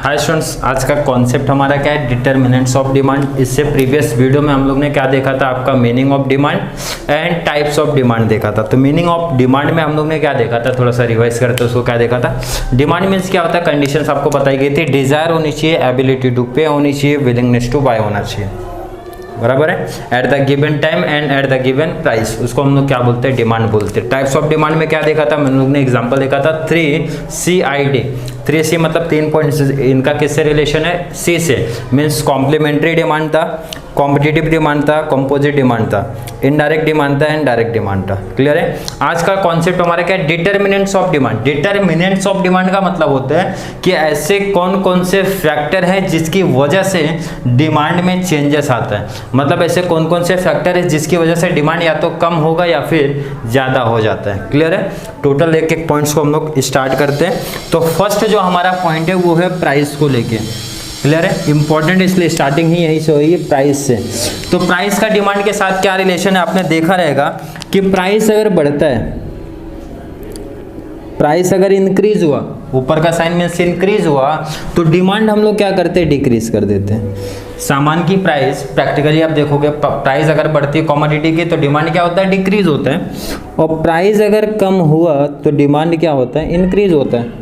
Hi students, आज का concept हमारा क्या है? Determinants of demand. इससे प्रीवियस वीडियो में हम लोग ने क्या देखा था? आपका meaning of demand and types of demand देखा था। तो मीनिंग ऑफ डिमांड में हम लोग ने क्या देखा था? थोड़ा सा रिवाइज करते उसको क्या देखा था? डिमांड मीन्स क्या होता है? कंडीशंस आपको बताई गई थी। डिजायर होनी चाहिए, एबिलिटी टू पे होनी चाहिए, विलिंगनेस टू बाय होना चाहिए, बराबर है। At the given time and at the given price, उसको हम लोग क्या बोलते हैं? डिमांड बोलते हैं। टाइप्स ऑफ डिमांड में क्या देखा था? हम लोग ने एग्जांपल देखा था 3CID। 3C मतलब 3 पॉइंट्स, इनका किससे रिलेशन है? C से, मीन्स कॉम्प्लीमेंट्री डिमांड था, कॉम्पिटिटिव डिमांड था, कंपोजिट डिमांड था, इनडायरेक्ट डिमांड था एंड डायरेक्ट डिमांड था। क्लियर है? आज का कॉन्सेप्ट हमारा क्या है? Determinants of demand. Determinants of demand का मतलब होता है कि ऐसे कौन कौन से फैक्टर हैं जिसकी वजह से डिमांड में चेंजेस आता है। मतलब ऐसे कौन कौन से फैक्टर है जिसकी वजह से डिमांड या तो कम होगा या फिर ज्यादा हो जाता है। क्लियर है? टोटल एक एक पॉइंट्स को हम लोग स्टार्ट करते हैं। तो फर्स्ट जो हमारा पॉइंट है वो है प्राइस को लेके। क्लियर है? इंपॉर्टेंट इसलिए स्टार्टिंग ही यही से हुई है, प्राइस से। तो प्राइस का डिमांड के साथ क्या रिलेशन है? आपने देखा रहेगा कि प्राइस अगर बढ़ता है, प्राइस अगर इंक्रीज हुआ, ऊपर का साइन मीन्स इंक्रीज हुआ, तो डिमांड हम लोग क्या करते हैं? डिक्रीज कर देते हैं। सामान की प्राइस, प्रैक्टिकली आप देखोगे, प्राइस अगर बढ़ती है कमोडिटी की तो डिमांड क्या होता है? डिक्रीज होता है। और प्राइस अगर कम हुआ तो डिमांड क्या होता है? इंक्रीज होता है।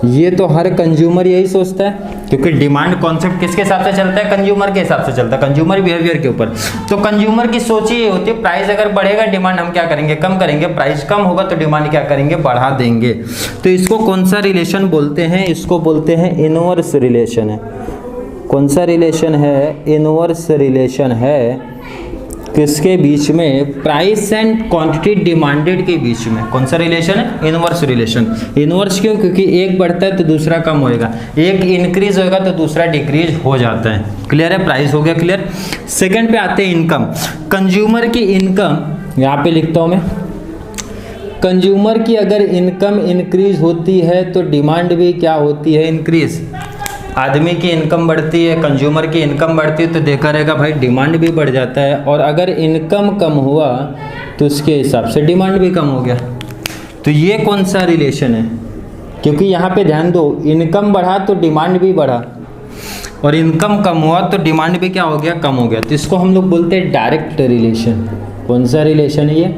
ये तो हर कंज्यूमर यही सोचता है, क्योंकि डिमांड कॉन्सेप्ट किसके हिसाब से चलता है? कंज्यूमर के हिसाब से चलता है, कंज्यूमर बिहेवियर के ऊपर। तो कंज्यूमर की सोच ये होती है, प्राइस अगर बढ़ेगा डिमांड हम क्या करेंगे? कम करेंगे। प्राइस कम होगा तो डिमांड क्या करेंगे? बढ़ा देंगे। तो इसको कौन सा रिलेशन बोलते हैं? इसको बोलते हैं इनवर्स रिलेशन है। कौन सा रिलेशन है? इनवर्स रिलेशन है। किसके बीच में? प्राइस एंड क्वांटिटी डिमांडेड के बीच में। कौन सा रिलेशन है? Inverse relation. इनवर्स क्यों? क्योंकि एक बढ़ता है तो दूसरा कम होएगा, एक इंक्रीज होएगा तो दूसरा डिक्रीज हो जाता है। क्लियर है? प्राइस हो गया क्लियर। सेकंड पे आते हैं इनकम। कंज्यूमर की इनकम, यहाँ पे लिखता हूं मैं, कंज्यूमर की अगर इनकम इंक्रीज होती है तो डिमांड भी क्या होती है? इंक्रीज। आदमी की इनकम बढ़ती है, कंज्यूमर की इनकम बढ़ती है, तो देखा रहेगा भाई डिमांड भी बढ़ जाता है। और अगर इनकम कम हुआ तो उसके हिसाब से डिमांड भी कम हो गया। तो ये कौन सा रिलेशन है? क्योंकि यहाँ पे ध्यान दो, इनकम बढ़ा तो डिमांड भी बढ़ा, और इनकम कम हुआ तो डिमांड भी क्या हो गया? कम हो गया। तो इसको हम लोग बोलते हैं डायरेक्ट रिलेशन। कौन सा रिलेशन है ये?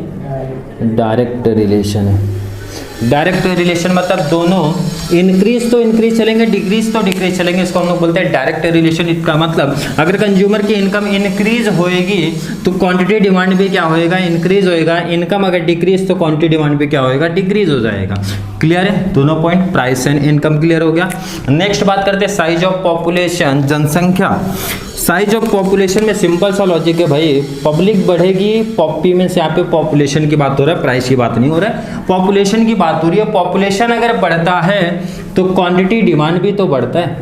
डायरेक्ट रिलेशन है। डायरेक्ट रिलेशन मतलब दोनों इंक्रीज तो इंक्रीज चलेंगे, डिक्रीज तो डिक्रीज चलेंगे। इसको हम लोग बोलते हैं डायरेक्ट रिलेशन। इसका मतलब अगर कंज्यूमर की इनकम इंक्रीज होएगी तो क्वांटिटी डिमांड भी क्या होएगा? इंक्रीज होएगा। इनकम अगर डिक्रीज तो क्वांटिटी डिमांड भी क्या होएगा? डिक्रीज हो जाएगा। क्लियर है? दोनों point price and income clear हो गया। नेक्स्ट बात करते हैं साइज ऑफ पॉपुलेशन, जनसंख्या। साइज ऑफ पॉपुलेशन में सिंपल सा लॉजिक है भाई, पब्लिक बढ़ेगी, पॉपी में से यहाँ पे पॉपुलेशन की बात हो रहा है, प्राइस की बात नहीं हो रहा है, पॉपुलेशन की बात हो रही है। पॉपुलेशन अगर बढ़ता है तो क्वांटिटी डिमांड भी तो बढ़ता है।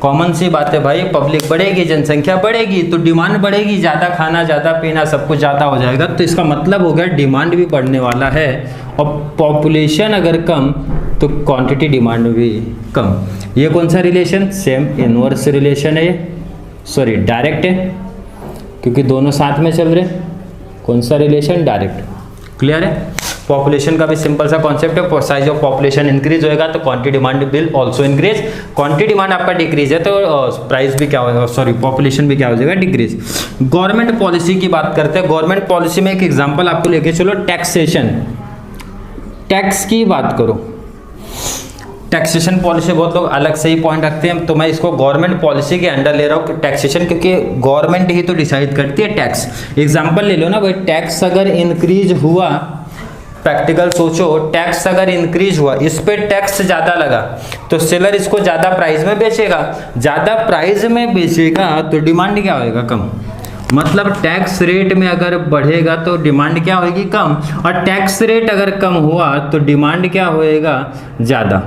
कॉमन सी बात है भाई, पब्लिक बढ़ेगी, जनसंख्या बढ़ेगी तो डिमांड बढ़ेगी, ज़्यादा खाना, ज़्यादा पीना, सब कुछ ज़्यादा हो जाएगा। तो इसका मतलब हो गया डिमांड भी बढ़ने वाला है। और पॉपुलेशन अगर कम तो क्वांटिटी डिमांड भी कम। ये कौन सा रिलेशन? सेम इनवर्स रिलेशन है, सॉरी डायरेक्ट है, क्योंकि दोनों साथ में चल रहे। कौन सा रिलेशन? डायरेक्ट। क्लियर है? पॉपुलेशन का भी सिंपल सा कॉन्सेप्ट है, साइज ऑफ पॉपुलेशन इंक्रीज होएगा तो quantity demand will also increase. Quantity demand आपका डिक्रीज है तो प्राइस भी क्या होगा? सॉरी पॉपुलेशन भी क्या हो जाएगा? डिक्रीज। गवर्नमेंट पॉलिसी की बात करते हैं। गवर्नमेंट पॉलिसी में एक एग्जांपल आपको लेके चलो, टैक्सेशन। टैक्स की बात करो, टैक्सेशन पॉलिसी बहुत लोग अलग से ही पॉइंट रखते हैं, तो मैं इसको गवर्नमेंट पॉलिसी के अंडर ले रहा हूँ टैक्सेशन, क्योंकि गवर्नमेंट ही तो डिसाइड करती है टैक्स। एग्जांपल ले लो ना भाई, टैक्स अगर इंक्रीज हुआ, प्रैक्टिकल सोचो, टैक्स अगर इंक्रीज हुआ, इस पे टैक्स ज्यादा लगा तो सेलर इसको ज्यादा प्राइस में बेचेगा, ज्यादा प्राइस में बेचेगा तो डिमांड क्या होएगा? कम। मतलब टैक्स रेट में अगर बढ़ेगा तो डिमांड क्या होगी? कम। और टैक्स रेट अगर कम हुआ तो डिमांड क्या होएगा? ज्यादा।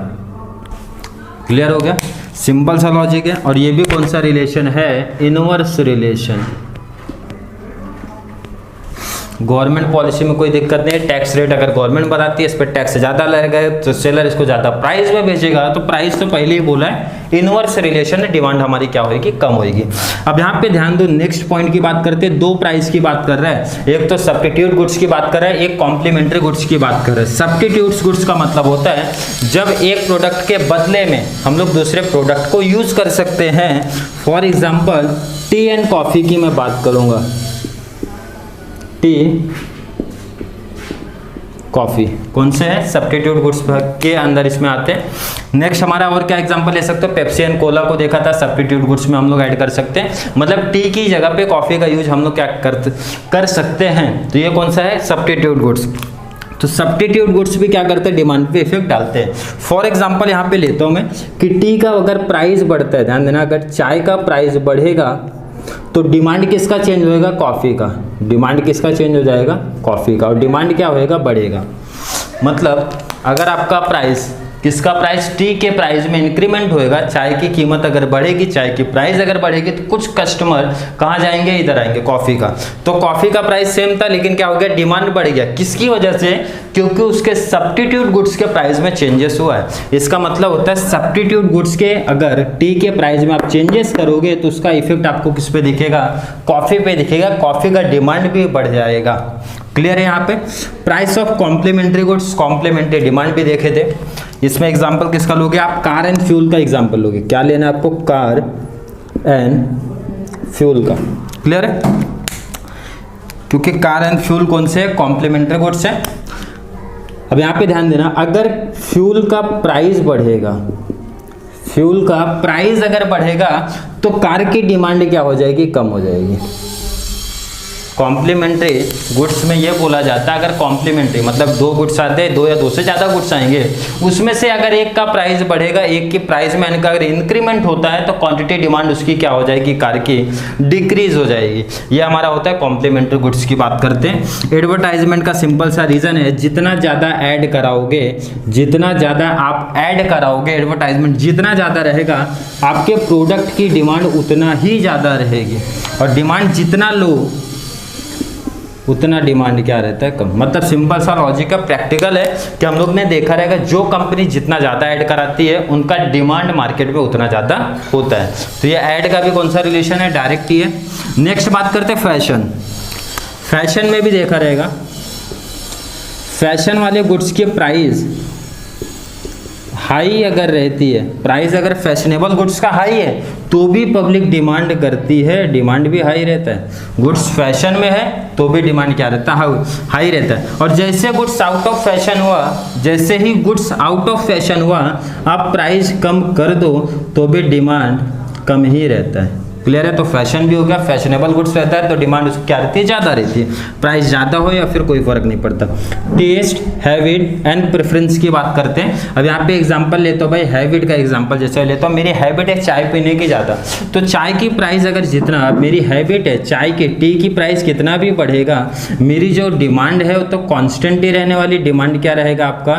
क्लियर हो गया? सिंपल सा लॉजिक है। और ये भी कौन सा रिलेशन है? Inverse relation. गवर्नमेंट पॉलिसी में कोई दिक्कत नहीं है, टैक्स रेट अगर गवर्नमेंट बताती है इस पर टैक्स ज़्यादा लगेगा तो सेलर इसको ज़्यादा प्राइस में बेचेगा, तो प्राइस तो पहले ही बोला है इनवर्स रिलेशन है, डिमांड हमारी क्या होगी, कम होगी। अब यहाँ पे ध्यान दो, नेक्स्ट पॉइंट की बात करते हैं, दो प्राइस की बात कर रहे हैं, एक तो सब्स्टिट्यूट गुड्स की बात कर रहे हैं, एक कॉम्प्लीमेंट्री गुड्स की बात कर रहे हैं। सब्स्टिट्यूट गुड्स का मतलब होता है जब एक प्रोडक्ट के बदले में हम लोग दूसरे प्रोडक्ट को यूज कर सकते हैं। For example T and coffee की मैं बात करूंगा, टी कॉफी कौन से है, सब्स्टिट्यूट गुड्स के अंदर इसमें आते हैं। नेक्स्ट हमारा और क्या एग्जांपल ले सकते हो, पेप्सी एंड कोला को देखा था, सब्स्टिट्यूट गुड्स में हम लोग ऐड कर सकते हैं, मतलब टी की जगह पे कॉफी का यूज हम लोग क्या कर सकते हैं, तो ये कौन सा है, सब्स्टिट्यूट गुड्स। तो सब्स्टिट्यूट गुड्स भी क्या करते हैं, डिमांड पे इफेक्ट डालते हैं। फॉर एग्जांपल यहाँ पे लेता हूँ मैं कि टी का अगर प्राइस बढ़ता है, ध्यान देना, अगर चाय का प्राइस बढ़ेगा तो डिमांड किसका चेंज होएगा, कॉफ़ी का। डिमांड किसका चेंज हो जाएगा, कॉफ़ी का, और डिमांड क्या होएगा, बढ़ेगा। मतलब अगर आपका प्राइस, किसका प्राइस, टी के प्राइस में इंक्रीमेंट होएगा, चाय की कीमत अगर बढ़ेगी, चाय की प्राइस अगर बढ़ेगी, तो कुछ कस्टमर कहाँ जाएंगे, इधर आएंगे, कॉफ़ी का। तो कॉफ़ी का प्राइस सेम था लेकिन क्या हो गया, डिमांड बढ़ गया, किसकी वजह से, क्योंकि उसके सब्स्टिट्यूट गुड्स के प्राइस में चेंजेस हुआ है। इसका मतलब होता है सब्स्टिट्यूट गुड्स के अगर टी के प्राइस में आप चेंजेस करोगे तो उसका इफेक्ट आपको किस पे दिखेगा, कॉफ़ी पे दिखेगा, कॉफ़ी का डिमांड भी बढ़ जाएगा। क्लियर है यहाँ पे। Price of complementary goods, complementary demand भी देखे थे। इसमें एग्जांपल किसका लोगे आप, कार एंड फ्यूल का एग्जांपल लोगे। क्या लेना है आपको, कार एंड फ्यूल का। क्लियर है, क्योंकि कार एंड फ्यूल कौन से, कॉम्प्लीमेंट्री गुड्स है। अब यहाँ पे ध्यान देना, अगर फ्यूल का प्राइस बढ़ेगा, फ्यूल का प्राइस अगर बढ़ेगा तो कार की डिमांड क्या हो जाएगी, कम हो जाएगी। कॉम्प्लीमेंट्री गुड्स में ये बोला जाता है, अगर कॉम्प्लीमेंट्री मतलब दो गुड्स आते हैं, दो या दो से ज़्यादा गुड्स आएंगे, उसमें से अगर एक का प्राइस बढ़ेगा, एक की प्राइस में अगर इंक्रीमेंट होता है तो क्वांटिटी डिमांड उसकी क्या हो जाएगी, कार की डिक्रीज हो जाएगी। ये हमारा होता है कॉम्प्लीमेंट्री गुड्स की बात करते हैं। एडवर्टाइजमेंट का सिंपल सा रीज़न है, जितना ज़्यादा ऐड कराओगे, जितना ज़्यादा आप ऐड कराओगे, एडवर्टाइजमेंट जितना ज़्यादा रहेगा, आपके प्रोडक्ट की डिमांड उतना ही ज़्यादा रहेगी, और डिमांड जितना लो उतना डिमांड क्या रहता है, कम। मतलब सिंपल सा लॉजिक है, प्रैक्टिकल है कि हम लोग ने देखा रहेगा जो कंपनी जितना ज़्यादा ऐड कराती है उनका डिमांड मार्केट में उतना ज़्यादा होता है। तो ये ऐड का भी कौन सा रिलेशन है, डायरेक्ट ही है। नेक्स्ट बात करते हैं फैशन। फैशन में भी देखा रहेगा, फैशन वाले गुड्स की प्राइस हाई अगर रहती है, प्राइस अगर फैशनेबल गुड्स का हाई है तो भी पब्लिक डिमांड करती है, डिमांड भी हाई रहता है। गुड्स फैशन में है तो भी डिमांड क्या रहता है, हाई रहता है। और जैसे गुड्स आउट ऑफ फैशन हुआ, जैसे ही गुड्स आउट ऑफ फैशन हुआ, आप प्राइस कम कर दो तो भी डिमांड कम ही रहता है। क्लियर है। तो फैशन भी हो गया, फैशनेबल गुड्स रहता है तो डिमांड उसकी क्या रहती है, ज़्यादा रहती है। प्राइस ज़्यादा हो या फिर कोई फर्क नहीं पड़ता। टेस्ट, हैबिट एंड प्रेफरेंस की बात करते हैं। अब यहाँ पे एग्जांपल लेता हूँ भाई, हैबिट का एग्जांपल जैसे लेता हूँ, मेरी हैबिट है चाय पीने की ज़्यादा, तो चाय की प्राइस अगर जितना मेरी हैबिट है चाय की, टी की प्राइस कितना भी बढ़ेगा, मेरी जो डिमांड है वो तो कॉन्स्टेंट ही रहने वाली। डिमांड क्या रहेगा आपका,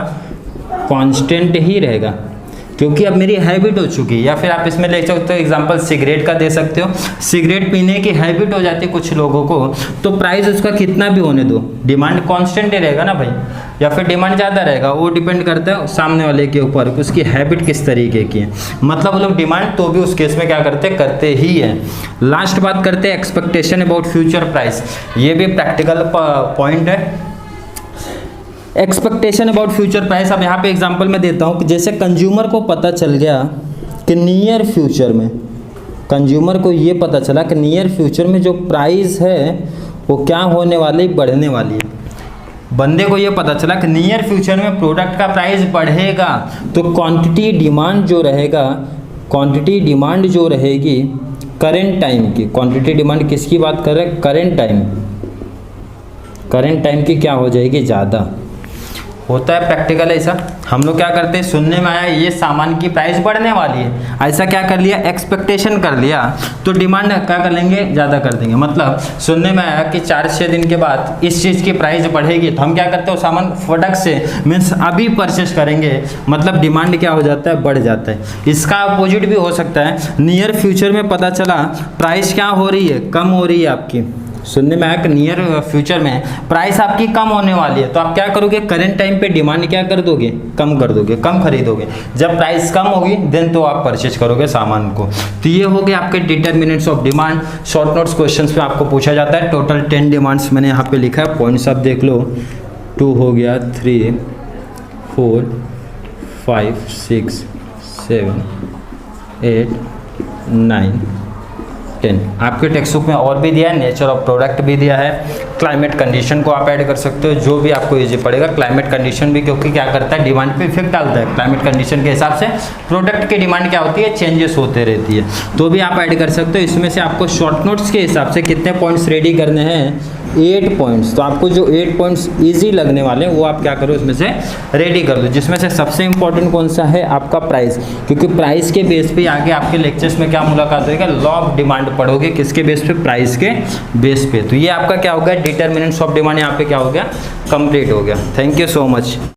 कॉन्स्टेंट ही रहेगा, क्योंकि अब मेरी हैबिट हो चुकी है। या फिर आप इसमें ले सकते हो एग्जांपल सिगरेट का दे सकते हो, सिगरेट पीने की हैबिट हो जाती है कुछ लोगों को, तो प्राइस उसका कितना भी होने दो, डिमांड कांस्टेंट ही रहेगा ना भाई, या फिर डिमांड ज़्यादा रहेगा, वो डिपेंड करता है सामने वाले के ऊपर उसकी हैबिट किस तरीके की है। मतलब वो लोग डिमांड तो भी उस केस में क्या करते ही है। लास्ट बात करते हैं एक्सपेक्टेशन अबाउट फ्यूचर प्राइस। ये भी प्रैक्टिकल पॉइंट है, एक्सपेक्टेशन अबाउट फ्यूचर प्राइस। अब यहाँ पे एग्जांपल मैं देता हूँ कि जैसे कंज्यूमर को पता चल गया कि नियर फ्यूचर में, कंज्यूमर को ये पता चला कि नियर फ्यूचर में जो प्राइस है वो क्या होने वाली, बढ़ने वाली है। बंदे को ये पता चला कि नियर फ्यूचर में प्रोडक्ट का प्राइस बढ़ेगा, तो क्वांटिटी डिमांड जो रहेगा, क्वांटिटी डिमांड जो रहेगी करेंट टाइम की, क्वांटिटी डिमांड किसकी बात कर रहे हैं, करेंट टाइम, करेंट टाइम की क्या हो जाएगी, ज़्यादा। होता है प्रैक्टिकल ऐसा। हम लोग क्या करते हैं, सुनने में आया ये सामान की प्राइस बढ़ने वाली है, ऐसा क्या कर लिया, एक्सपेक्टेशन कर लिया, तो डिमांड क्या कर लेंगे, ज़्यादा कर देंगे। मतलब सुनने में आया कि 4-6 दिन के बाद इस चीज़ की प्राइस बढ़ेगी, तो हम क्या करते हैं, सामान फटक से मीन्स अभी परचेस करेंगे, मतलब डिमांड क्या हो जाता है, बढ़ जाता है। इसका अपोजिट भी हो सकता है, नियर फ्यूचर में पता चला प्राइस क्या हो रही है, कम हो रही है आपकी, सुनने में आया कि नियर फ्यूचर में प्राइस आपकी कम होने वाली है, तो आप क्या करोगे, करंट टाइम पे डिमांड क्या कर दोगे, कम कर दोगे, कम खरीदोगे। जब प्राइस कम होगी देन तो आप परचेज करोगे सामान को। तो ये हो गए आपके determinants of demand. Short notes questions में आपको पूछा जाता है। टोटल 10 डिमांड्स मैंने यहाँ पे लिखा है, पॉइंट्स आप देख लो। 2 हो गया, 3 4 5 6 7 8 9 10। आपके टेक्स्ट बुक में और भी दिया है, नेचर ऑफ प्रोडक्ट भी दिया है, क्लाइमेट कंडीशन को आप ऐड कर सकते हो, जो भी आपको इजी पड़ेगा। क्लाइमेट कंडीशन भी क्योंकि क्या करता है, डिमांड पे इफेक्ट डालता है। क्लाइमेट कंडीशन के हिसाब से प्रोडक्ट की डिमांड क्या होती है, चेंजेस होते रहती है, तो भी आप ऐड कर सकते हो। इसमें से आपको शॉर्ट नोट्स के हिसाब से कितने पॉइंट्स रेडी करने हैं, 8 पॉइंट्स। तो आपको जो 8 पॉइंट्स ईजी लगने वाले हैं वो आप क्या करो, इसमें से रेडी कर दो। जिसमें से सबसे इंपॉर्टेंट कौन सा है, आपका प्राइस, क्योंकि प्राइस के बेस पे आगे आपके लेक्चर्स में क्या मुलाकात होगी, लॉ ऑफ डिमांड पढ़ोगे, किसके बेस पे, प्राइस के बेस पे। तो ये आपका क्या हो गया, डिटर्मिनेंट्स ऑफ डिमांड यहाँ पे क्या हो गया, कंप्लीट हो गया। Thank you so much.